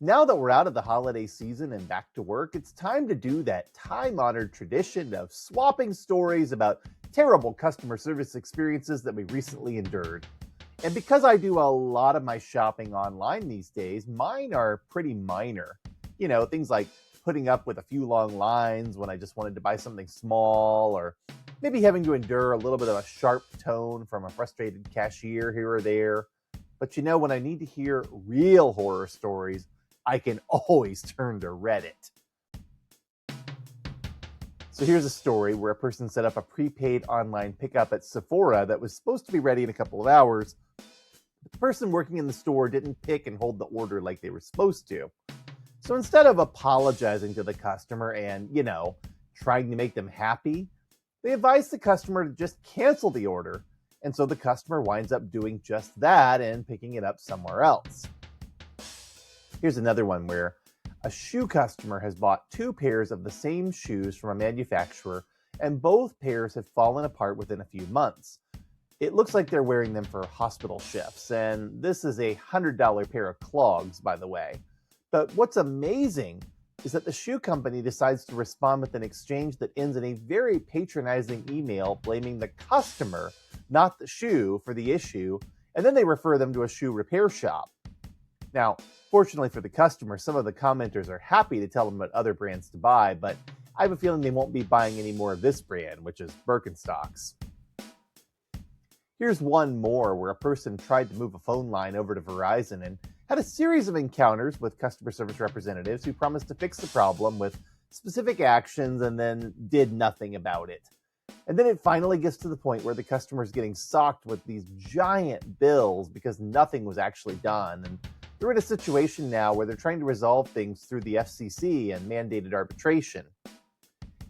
Now that we're out of the holiday season and back to work, it's time to do that time honored tradition of swapping stories about terrible customer service experiences that we recently endured. And because I do a lot of my shopping online these days, mine are pretty minor. Things like putting up with a few long lines when I just wanted to buy something small, or maybe having to endure a little bit of a sharp tone from a frustrated cashier here or there. But when I need to hear real horror stories, I can always turn to Reddit. So here's a story where a person set up a prepaid online pickup at Sephora that was supposed to be ready in a couple of hours. But the person working in the store didn't pick and hold the order like they were supposed to. So instead of apologizing to the customer and, trying to make them happy, they advised the customer to just cancel the order. And so the customer winds up doing just that and picking it up somewhere else. Here's another one where a shoe customer has bought two pairs of the same shoes from a manufacturer, and both pairs have fallen apart within a few months. It looks like they're wearing them for hospital shifts, and this is a $100 pair of clogs, by the way. But what's amazing is that the shoe company decides to respond with an exchange that ends in a very patronizing email blaming the customer, not the shoe, for the issue, and then they refer them to a shoe repair shop. Now, fortunately for the customer, some of the commenters are happy to tell them what other brands to buy, but I have a feeling they won't be buying any more of this brand, which is Birkenstocks. Here's one more where a person tried to move a phone line over to Verizon and had a series of encounters with customer service representatives who promised to fix the problem with specific actions and then did nothing about it. And then it finally gets to the point where the customer is getting socked with these giant bills because nothing was actually done. And they're in a situation now where they're trying to resolve things through the FCC and mandated arbitration.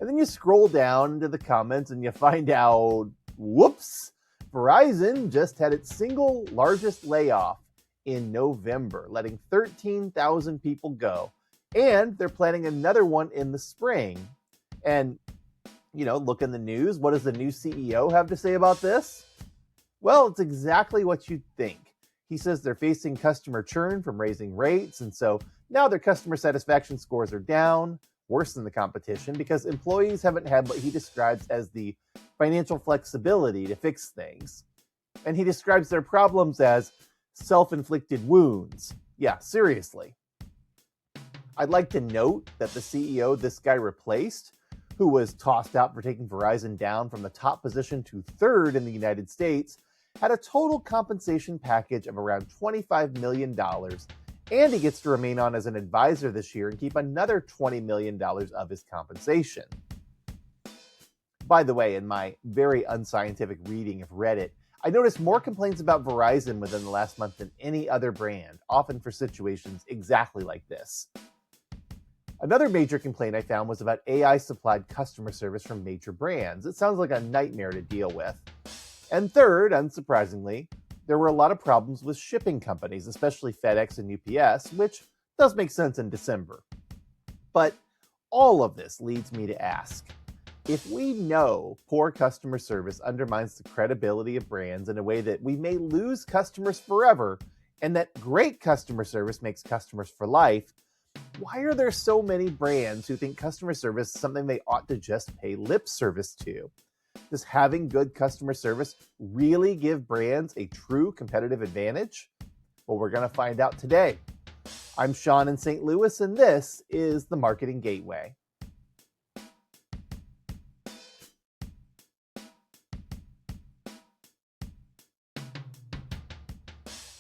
And then you scroll down into the comments and you find out, whoops, Verizon just had its single largest layoff in November, letting 13,000 people go. And they're planning another one in the spring. And, look in the news. What does the new CEO have to say about this? Well, it's exactly what you'd think. He says they're facing customer churn from raising rates, and so now their customer satisfaction scores are down, worse than the competition, because employees haven't had what he describes as the financial flexibility to fix things. And he describes their problems as self-inflicted wounds. Yeah, seriously. I'd like to note that the CEO this guy replaced, who was tossed out for taking Verizon down from the top position to third in the United States, had a total compensation package of around $25 million, and he gets to remain on as an advisor this year and keep another $20 million of his compensation. By the way, in my very unscientific reading of Reddit, I noticed more complaints about Verizon within the last month than any other brand, often for situations exactly like this. Another major complaint I found was about AI-supplied customer service from major brands. It sounds like a nightmare to deal with. And third, unsurprisingly, there were a lot of problems with shipping companies, especially FedEx and UPS, which does make sense in December. But all of this leads me to ask, if we know poor customer service undermines the credibility of brands in a way that we may lose customers forever, and that great customer service makes customers for life, why are there so many brands who think customer service is something they ought to just pay lip service to? Does having good customer service really give brands a true competitive advantage? Well, we're going to find out today. I'm Sean in St. Louis, and this is the Marketing Gateway.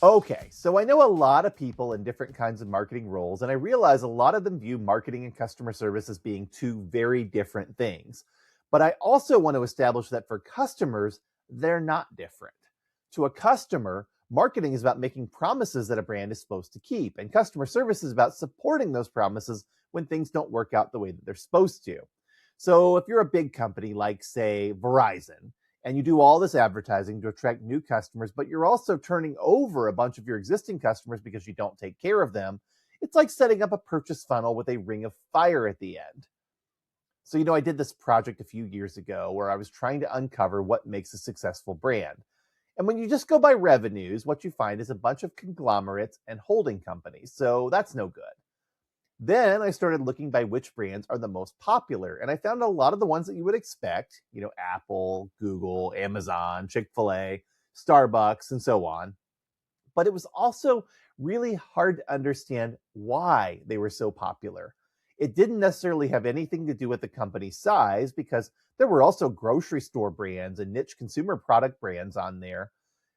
Okay, so I know a lot of people in different kinds of marketing roles, and I realize a lot of them view marketing and customer service as being two very different things. But I also want to establish that for customers, they're not different. To a customer, marketing is about making promises that a brand is supposed to keep, and customer service is about supporting those promises when things don't work out the way that they're supposed to. So if you're a big company like, say, Verizon, and you do all this advertising to attract new customers, but you're also turning over a bunch of your existing customers because you don't take care of them, it's like setting up a purchase funnel with a ring of fire at the end. So, I did this project a few years ago where I was trying to uncover what makes a successful brand. And when you just go by revenues, what you find is a bunch of conglomerates and holding companies. So that's no good. Then I started looking by which brands are the most popular, and I found a lot of the ones that you would expect, Apple, Google, Amazon, Chick-fil-A, Starbucks, and so on. But it was also really hard to understand why they were so popular. It didn't necessarily have anything to do with the company's size because there were also grocery store brands and niche consumer product brands on there.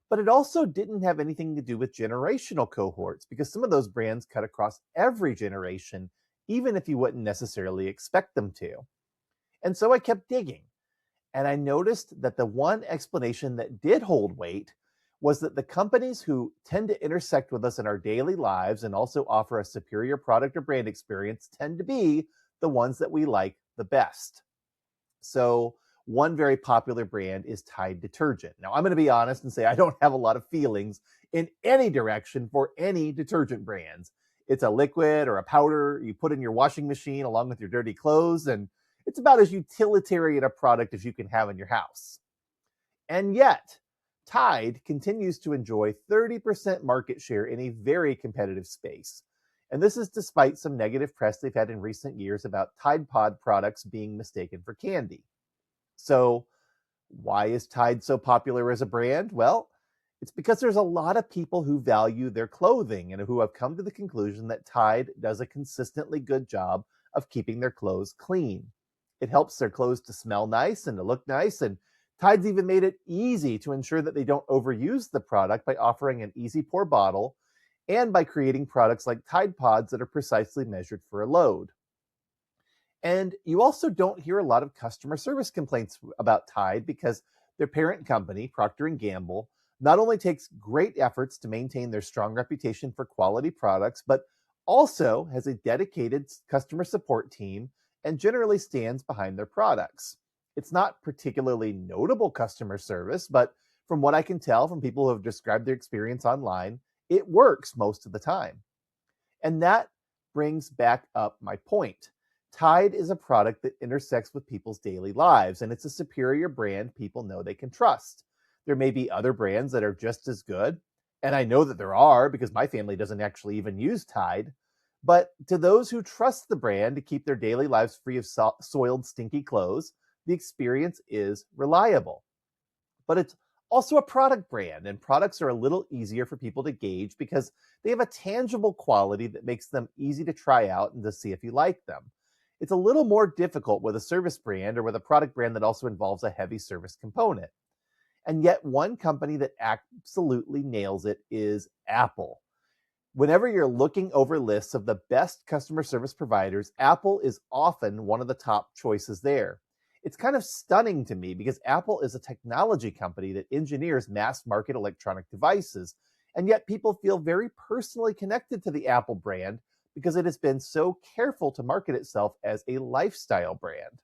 But it also didn't have anything to do with generational cohorts because some of those brands cut across every generation, even if you wouldn't necessarily expect them to. And so I kept digging. And I noticed that the one explanation that did hold weight was that the companies who tend to intersect with us in our daily lives and also offer a superior product or brand experience tend to be the ones that we like the best. So, one very popular brand is Tide detergent. Now, I'm going to be honest and say I don't have a lot of feelings in any direction for any detergent brands. It's a liquid or a powder you put in your washing machine along with your dirty clothes, and it's about as utilitarian a product as you can have in your house. And yet, Tide continues to enjoy 30% market share in a very competitive space. And this is despite some negative press they've had in recent years about Tide Pod products being mistaken for candy. So, why is Tide so popular as a brand? Well, it's because there's a lot of people who value their clothing and who have come to the conclusion that Tide does a consistently good job of keeping their clothes clean. It helps their clothes to smell nice and to look nice, and Tide's even made it easy to ensure that they don't overuse the product by offering an easy pour bottle and by creating products like Tide Pods that are precisely measured for a load. And you also don't hear a lot of customer service complaints about Tide because their parent company, Procter & Gamble, not only takes great efforts to maintain their strong reputation for quality products, but also has a dedicated customer support team and generally stands behind their products. It's not particularly notable customer service, but from what I can tell from people who have described their experience online, it works most of the time. And that brings back up my point. Tide is a product that intersects with people's daily lives, and it's a superior brand people know they can trust. There may be other brands that are just as good, and I know that there are because my family doesn't actually even use Tide. But to those who trust the brand to keep their daily lives free of soiled, stinky clothes, the experience is reliable. But it's also a product brand, and products are a little easier for people to gauge because they have a tangible quality that makes them easy to try out and to see if you like them. It's a little more difficult with a service brand or with a product brand that also involves a heavy service component. And yet, one company that absolutely nails it is Apple. Whenever you're looking over lists of the best customer service providers, Apple is often one of the top choices there. It's kind of stunning to me because Apple is a technology company that engineers mass market electronic devices, and yet people feel very personally connected to the Apple brand because it has been so careful to market itself as a lifestyle brand.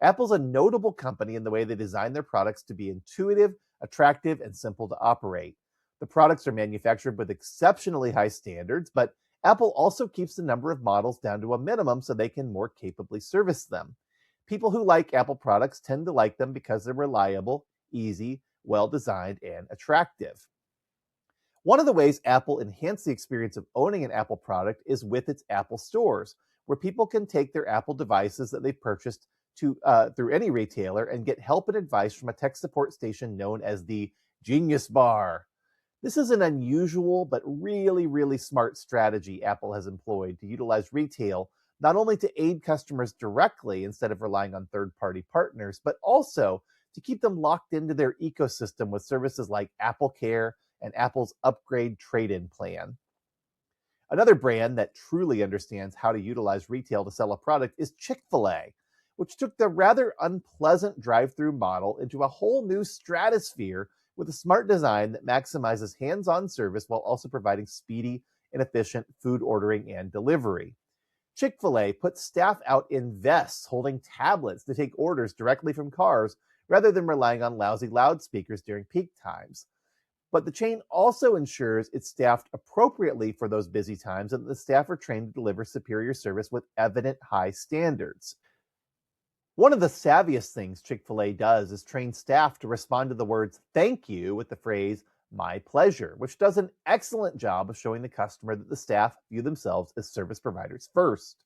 Apple's a notable company in the way they design their products to be intuitive, attractive, and simple to operate. The products are manufactured with exceptionally high standards, but Apple also keeps the number of models down to a minimum so they can more capably service them. People who like Apple products tend to like them because they're reliable, easy, well designed, and attractive. One of the ways Apple enhanced the experience of owning an Apple product is with its Apple stores, where people can take their Apple devices that they've purchased through any retailer and get help and advice from a tech support station known as the Genius Bar. This is an unusual but really, really smart strategy Apple has employed to utilize retail not only to aid customers directly instead of relying on third-party partners, but also to keep them locked into their ecosystem with services like Apple Care and Apple's upgrade trade-in plan. Another brand that truly understands how to utilize retail to sell a product is Chick-fil-A, which took the rather unpleasant drive-through model into a whole new stratosphere with a smart design that maximizes hands-on service while also providing speedy and efficient food ordering and delivery. Chick-fil-A puts staff out in vests holding tablets to take orders directly from cars rather than relying on lousy loudspeakers during peak times. But the chain also ensures it's staffed appropriately for those busy times and that the staff are trained to deliver superior service with evident high standards. One of the savviest things Chick-fil-A does is train staff to respond to the words thank you with the phrase, My Pleasure, which does an excellent job of showing the customer that the staff view themselves as service providers first.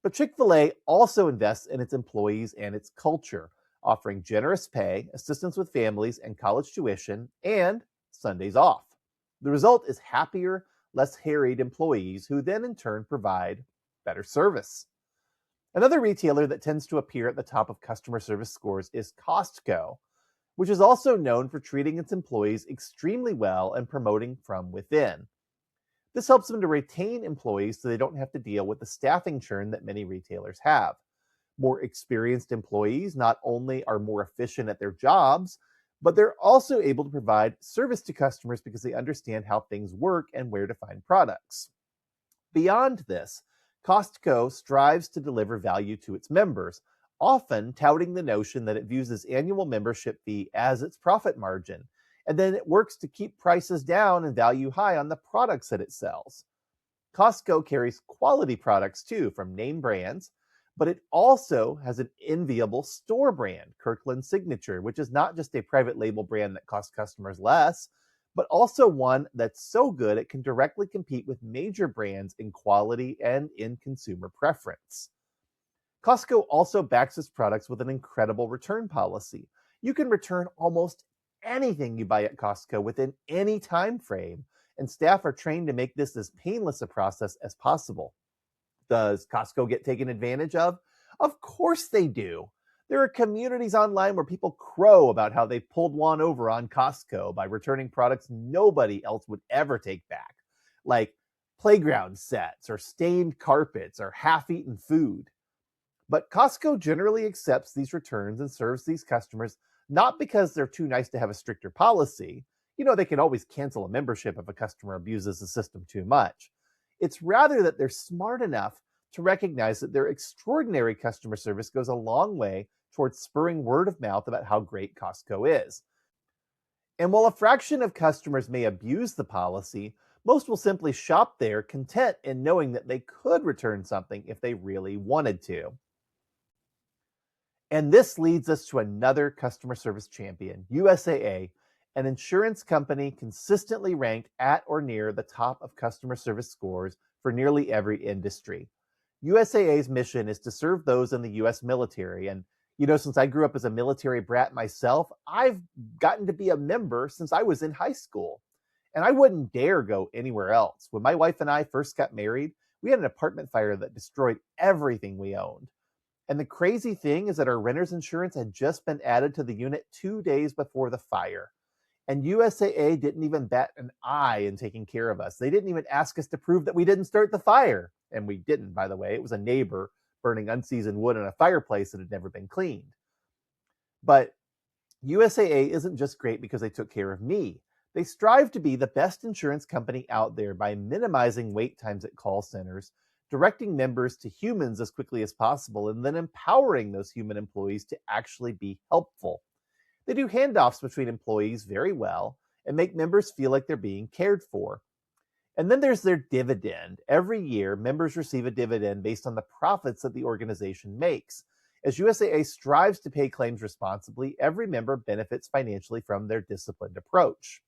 But Chick-fil-A also invests in its employees and its culture, offering generous pay, assistance with families and college tuition, and Sundays off. The result is happier, less harried employees who then in turn provide better service. Another retailer that tends to appear at the top of customer service scores is Costco, which is also known for treating its employees extremely well and promoting from within. This helps them to retain employees so they don't have to deal with the staffing churn that many retailers have. More experienced employees not only are more efficient at their jobs, but they're also able to provide service to customers because they understand how things work and where to find products. Beyond this, Costco strives to deliver value to its members, often touting the notion that it views its annual membership fee as its profit margin, and then it works to keep prices down and value high on the products that it sells. Costco carries quality products too from name brands, but it also has an enviable store brand, Kirkland Signature, which is not just a private label brand that costs customers less, but also one that's so good it can directly compete with major brands in quality and in consumer preference. Costco also backs its products with an incredible return policy. You can return almost anything you buy at Costco within any time frame, and staff are trained to make this as painless a process as possible. Does Costco get taken advantage of? Of course they do. There are communities online where people crow about how they pulled one over on Costco by returning products nobody else would ever take back, like playground sets or stained carpets or half-eaten food. But Costco generally accepts these returns and serves these customers not because they're too nice to have a stricter policy. They can always cancel a membership if a customer abuses the system too much. It's rather that they're smart enough to recognize that their extraordinary customer service goes a long way towards spurring word of mouth about how great Costco is. And while a fraction of customers may abuse the policy, most will simply shop there content in knowing that they could return something if they really wanted to. And this leads us to another customer service champion, USAA, an insurance company consistently ranked at or near the top of customer service scores for nearly every industry. USAA's mission is to serve those in the US military. And, since I grew up as a military brat myself, I've gotten to be a member since I was in high school. And I wouldn't dare go anywhere else. When my wife and I first got married, we had an apartment fire that destroyed everything we owned. And the crazy thing is that our renter's insurance had just been added to the unit 2 days before the fire. And USAA didn't even bat an eye in taking care of us. They didn't even ask us to prove that we didn't start the fire. And we didn't, by the way. It was a neighbor burning unseasoned wood in a fireplace that had never been cleaned. But USAA isn't just great because they took care of me. They strive to be the best insurance company out there by minimizing wait times at call centers, directing members to humans as quickly as possible, and then empowering those human employees to actually be helpful. They do handoffs between employees very well and make members feel like they're being cared for. And then there's their dividend. Every year, members receive a dividend based on the profits that the organization makes. As USAA strives to pay claims responsibly, every member benefits financially from their disciplined approach.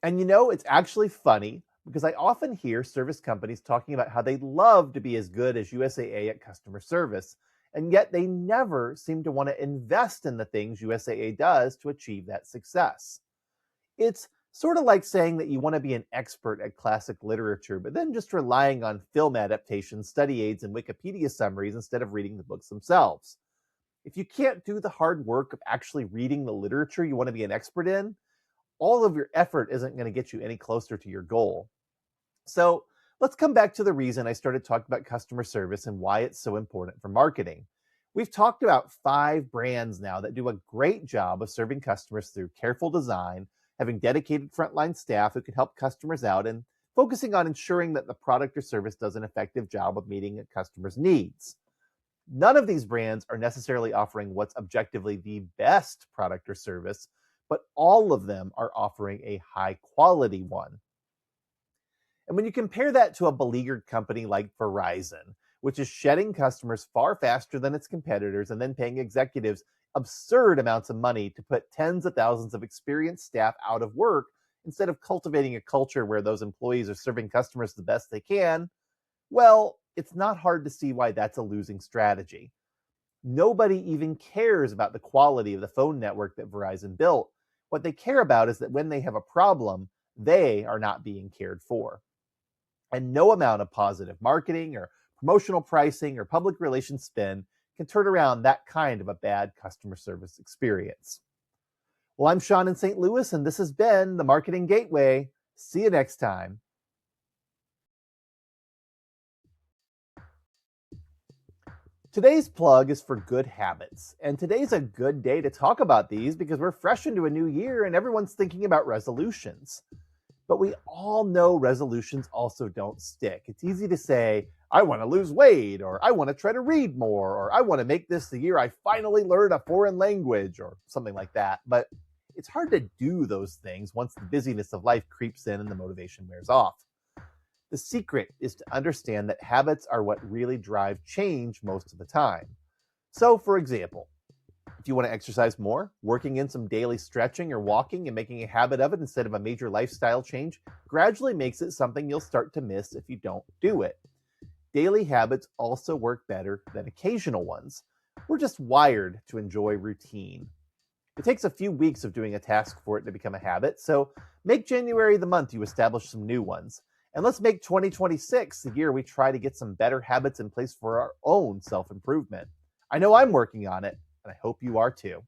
And it's actually funny because I often hear service companies talking about how they'd love to be as good as USAA at customer service, and yet they never seem to want to invest in the things USAA does to achieve that success. It's sort of like saying that you want to be an expert at classic literature, but then just relying on film adaptations, study aids, and Wikipedia summaries instead of reading the books themselves. If you can't do the hard work of actually reading the literature you want to be an expert in, all of your effort isn't going to get you any closer to your goal. So let's come back to the reason I started talking about customer service and why it's so important for marketing. We've talked about 5 brands now that do a great job of serving customers through careful design, having dedicated frontline staff who can help customers out, and focusing on ensuring that the product or service does an effective job of meeting a customer's needs. None of these brands are necessarily offering what's objectively the best product or service, but all of them are offering a high quality one. And when you compare that to a beleaguered company like Verizon, which is shedding customers far faster than its competitors and then paying executives absurd amounts of money to put tens of thousands of experienced staff out of work instead of cultivating a culture where those employees are serving customers the best they can, well, it's not hard to see why that's a losing strategy. Nobody even cares about the quality of the phone network that Verizon built. What they care about is that when they have a problem, they are not being cared for. And no amount of positive marketing or promotional pricing or public relations spin can turn around that kind of a bad customer service experience. Well, I'm Sean in St. Louis, and this has been the Marketing Gateway. See you next time. Today's plug is for good habits, and today's a good day to talk about these because we're fresh into a new year and everyone's thinking about resolutions. But we all know resolutions also don't stick. It's easy to say, I want to lose weight, or I want to try to read more, or I want to make this the year I finally learn a foreign language, or something like that. But it's hard to do those things once the busyness of life creeps in and the motivation wears off. The secret is to understand that habits are what really drive change most of the time. So, for example, if you want to exercise more, working in some daily stretching or walking and making a habit of it instead of a major lifestyle change gradually makes it something you'll start to miss if you don't do it. Daily habits also work better than occasional ones. We're just wired to enjoy routine. It takes a few weeks of doing a task for it to become a habit, so make January the month you establish some new ones. And let's make 2026 the year we try to get some better habits in place for our own self-improvement. I know I'm working on it, and I hope you are too.